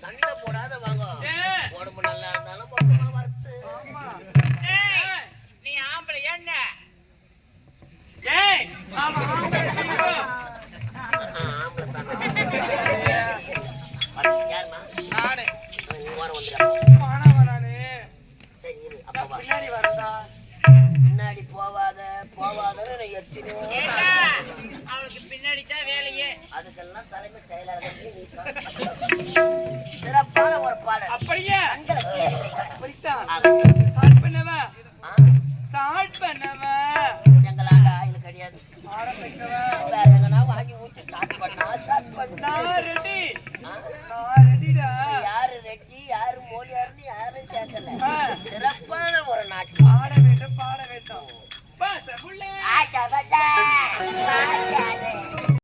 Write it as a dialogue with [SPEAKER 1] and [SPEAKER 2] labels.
[SPEAKER 1] சண்டை போடாத வாங்க. உடம்பு நல்லா இருந்தாலும் பக்கமா வரச்சு.
[SPEAKER 2] நீ ஆம்பளை என்ன
[SPEAKER 1] பின்னாடி போவாத போவாதன்னு எத்தினோ
[SPEAKER 2] அவளுக்கு பின்னாடி தான் வேலையே.
[SPEAKER 1] அதுக்கெல்லாம் தலைமை செயலாளர் சிறப்பான ஒரு பாடல்.
[SPEAKER 3] அப்படியே
[SPEAKER 1] எங்களால ஆயில் கிடையாது. வேற எங்கன்னா வாங்கி ஊற்றி ஸ்டார்ட் பண்ணா